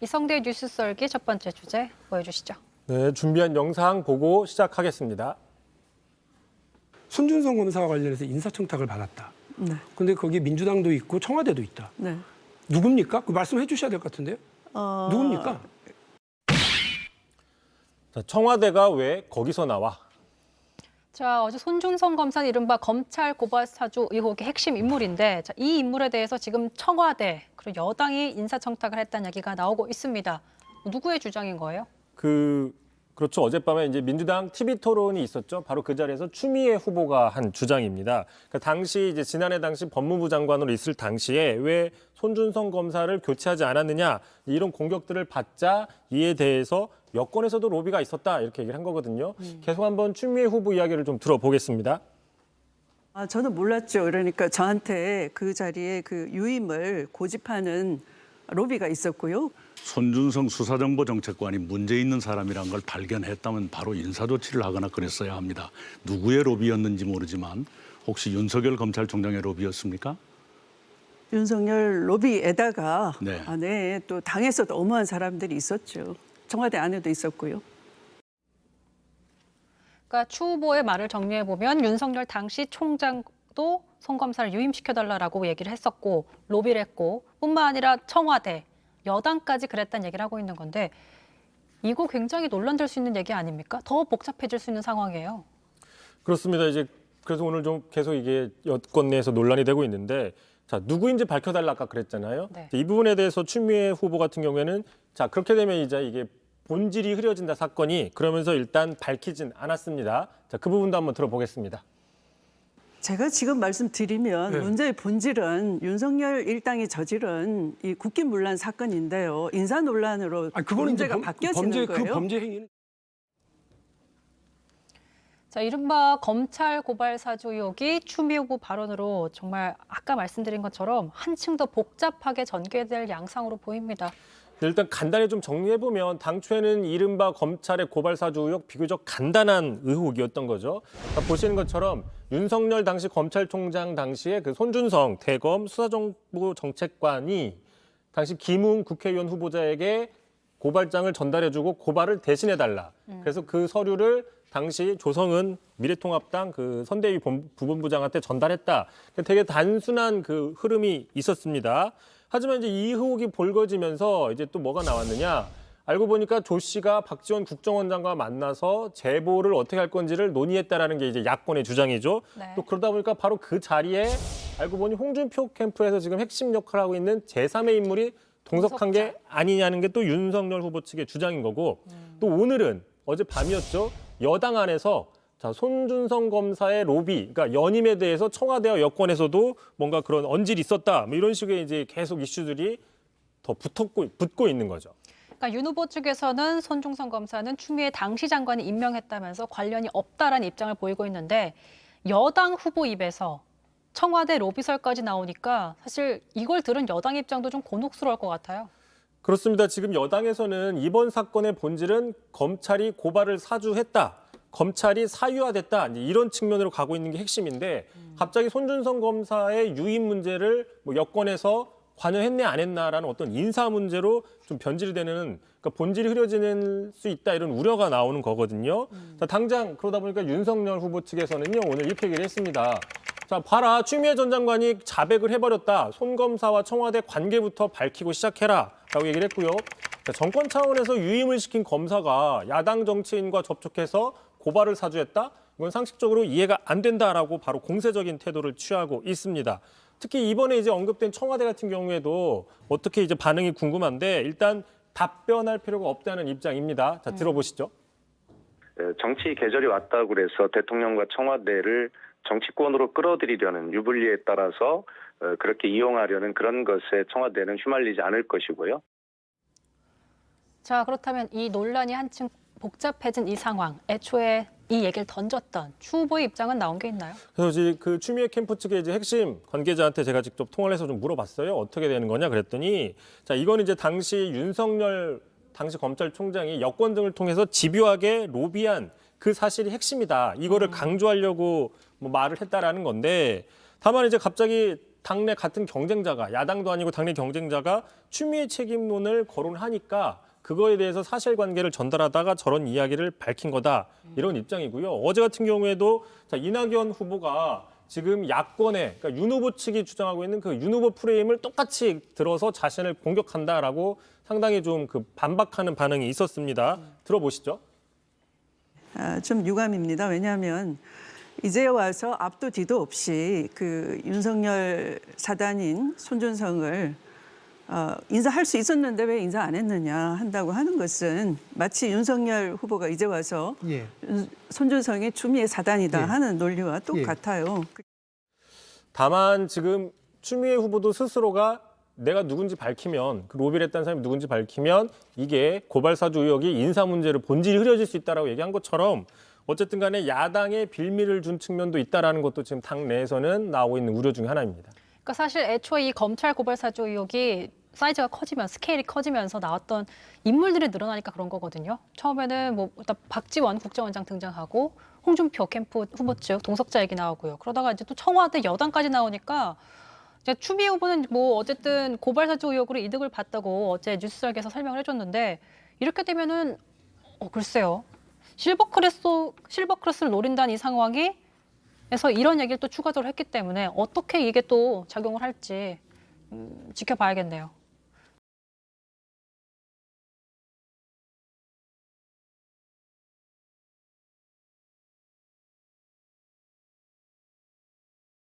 이성대 뉴스 썰기 첫 번째 주제 보여주시죠. 네, 준비한 영상 보고 시작하겠습니다. 손준성 검사와 관련해서 인사청탁을 받았다. 네. 근데 거기 민주당도 있고 청와대도 있다. 네. 누굽니까? 그 말씀해 주셔야 될 것 같은데요. 누굽니까? 자, 청와대가 왜 거기서 나와? 자, 어제 손준성 검사는 이른바 검찰 고발 사주 의혹의 핵심 인물인데 이 인물에 대해서 지금 청와대 그리고 여당이 인사청탁을 했다는 얘기가 나오고 있습니다. 누구의 주장인 거예요? 그렇죠. 어젯밤에 이제 민주당 TV 토론이 있었죠. 바로 그 자리에서 추미애 후보가 한 주장입니다. 그러니까 당시 이제 지난해 당시 법무부 장관으로 있을 당시에 왜 손준성 검사를 교체하지 않았느냐 이런 공격들을 받자 이에 대해서 여권에서도 로비가 있었다 이렇게 얘기를 한 거거든요. 계속 한번 추미애 후보 이야기를 좀 들어보겠습니다. 저는 몰랐죠. 그러니까 저한테 그 자리에 그 유임을 고집하는 로비가 있었고요. 손준성 수사정보정책관이 문제 있는 사람이란 걸 발견했다면 바로 인사조치를 하거나 그랬어야 합니다. 누구의 로비였는지 모르지만 혹시 윤석열 검찰총장의 로비였습니까? 윤석열 로비에다가 네. 네, 또 당에서도 어마어마한 사람들이 있었죠. 청와대 안에도 있었고요. 그러니까 추 후보의 말을 정리해 보면 윤석열 당시 총장도 송 검사를 유임시켜달라고 얘기를 했었고 로비를 했고 뿐만 아니라 청와대, 여당까지 그랬다는 얘기를 하고 있는 건데 이거 굉장히 논란될 수 있는 얘기 아닙니까? 더 복잡해질 수 있는 상황이에요. 그렇습니다. 이제 그래서 오늘 좀 계속 이게 여권 내에서 논란이 되고 있는데 자, 누구인지 밝혀달라 아까 그랬잖아요. 네. 이 부분에 대해서 추미애 후보 같은 경우에는 자, 그렇게 되면 이제 이게 본질이 흐려진다 사건이 그러면서 일단 밝히진 않았습니다. 자, 그 부분도 한번 들어보겠습니다. 제가 지금 말씀드리면 네. 문제의 본질은 윤석열 일당이 저지른 이 국기문란 사건인데요. 인사 논란으로 그거는 이제 문제가 바뀌어지는 범죄 거예요. 그 범죄 행위는 자, 이른바 검찰 고발 사주 의혹이 추미애 후보 발언으로 정말 아까 말씀드린 것처럼 한층 더 복잡하게 전개될 양상으로 보입니다. 일단 간단히 좀 정리해보면 당초에는 이른바 검찰의 고발 사주 의혹 비교적 간단한 의혹이었던 거죠. 그러니까 보시는 것처럼 윤석열 당시 검찰총장 당시에 그 손준성 대검 수사정보정책관이 당시 김웅 국회의원 후보자에게 고발장을 전달해주고 고발을 대신해달라. 그래서 그 서류를 당시 조성은 미래통합당 그 선대위 부본부장한테 전달했다. 되게 단순한 그 흐름이 있었습니다. 하지만 이제 이 의혹이 볼거지면서 이제 또 뭐가 나왔느냐. 알고 보니까 조 씨가 박지원 국정원장과 만나서 제보를 어떻게 할 건지를 논의했다라는 게 이제 야권의 주장이죠. 네. 또 그러다 보니까 바로 그 자리에 알고 보니 홍준표 캠프에서 지금 핵심 역할을 하고 있는 제3의 인물이 동석한 게 아니냐는 게 또 윤석열 후보 측의 주장인 거고 또 오늘은 어제 밤이었죠. 여당 안에서 자, 손준성 검사의 로비, 그러니까 연임에 대해서 청와대와 여권에서도 뭔가 그런 언질이 있었다. 뭐 이런 식의 이제 계속 이슈들이 더 붙고 있는 거죠. 그러니까 윤 후보 측에서는 손준성 검사는 추미애 당시 장관이 임명했다면서 관련이 없다라는 입장을 보이고 있는데 여당 후보 입에서 청와대 로비설까지 나오니까 사실 이걸 들은 여당 입장도 좀 곤혹스러울 것 같아요. 그렇습니다. 지금 여당에서는 이번 사건의 본질은 검찰이 고발을 사주했다. 검찰이 사유화됐다. 이런 측면으로 가고 있는 게 핵심인데 갑자기 손준성 검사의 유임 문제를 뭐 여권에서 관여했네 안 했나라는 어떤 인사 문제로 좀 변질되는 그러니까 본질이 흐려지는 수 있다 이런 우려가 나오는 거거든요. 자, 당장 그러다 보니까 윤석열 후보 측에서는요 오늘 이렇게 얘기를 했습니다. 자, 봐라. 추미애 전 장관이 자백을 해버렸다. 손 검사와 청와대 관계부터 밝히고 시작해라. 라고 얘기를 했고요. 자, 정권 차원에서 유임을 시킨 검사가 야당 정치인과 접촉해서 고발을 사주했다? 이건 상식적으로 이해가 안 된다라고 바로 공세적인 태도를 취하고 있습니다. 특히 이번에 이제 언급된 청와대 같은 경우에도 어떻게 이제 반응이 궁금한데 일단 답변할 필요가 없다는 입장입니다. 자, 들어보시죠. 정치 계절이 왔다고 그래서 대통령과 청와대를 정치권으로 끌어들이려는 유불리에 따라서 그렇게 이용하려는 그런 것에 청와대는 휘말리지 않을 것이고요. 자, 그렇다면 이 논란이 한층 복잡해진 이 상황, 애초에 이 얘기를 던졌던 추 후보의 입장은 나온 게 있나요? 그래서 이제 그 추미애 캠프 측의 이제 핵심 관계자한테 제가 직접 통화를 해서 좀 물어봤어요. 어떻게 되는 거냐 그랬더니 자, 이건 이제 당시 윤석열 당시 검찰총장이 여권 등을 통해서 집요하게 로비한 그 사실이 핵심이다. 이거를 강조하려고 뭐 말을 했다라는 건데 다만 이제 갑자기 당내 같은 경쟁자가 야당도 아니고 당내 경쟁자가 추미애 책임론을 거론하니까 그거에 대해서 사실관계를 전달하다가 저런 이야기를 밝힌 거다 이런 입장이고요. 어제 같은 경우에도 자, 이낙연 후보가 지금 야권의 그러니까 윤 후보 측이 주장하고 있는 그 윤 후보 프레임을 똑같이 들어서 자신을 공격한다라고 상당히 좀 그 반박하는 반응이 있었습니다. 들어보시죠. 좀 유감입니다. 왜냐하면 이제 와서 앞도 뒤도 없이 그 윤석열 사단인 손준성을 인사할 수 있었는데 왜 인사 안 했느냐 한다고 하는 것은 마치 윤석열 후보가 이제 와서 예. 손준성이 추미애 사단이다 예. 하는 논리와 예. 똑같아요. 다만 지금 추미애 후보도 스스로가 내가 누군지 밝히면 그 로비를 했다는 사람이 누군지 밝히면 이게 고발사주 의혹이 인사 문제로 본질이 흐려질 수 있다라고 얘기한 것처럼 어쨌든 간에 야당에 빌미를 준 측면도 있다라는 것도 지금 당 내에서는 나오고 있는 우려 중에 하나입니다. 그러니까 사실 애초에 이 검찰 고발 사주 의혹이 사이즈가 커지면 스케일이 커지면서 나왔던 인물들이 늘어나니까 그런 거거든요. 처음에는 뭐 일단 박지원 국정원장 등장하고 홍준표 캠프 후보 측 동석자 얘기 나오고요. 그러다가 이제 또 청와대 여당까지 나오니까 이제 추미애 후보는 뭐 어쨌든 고발 사주 의혹으로 이득을 봤다고 어제 뉴스설계에서 설명을 해줬는데 이렇게 되면은 글쎄요. 실버크로스를 노린다는 이 상황이 그래서 이런 얘기를 또 추가적으로 했기 때문에 어떻게 이게 또 작용을 할지 지켜봐야겠네요.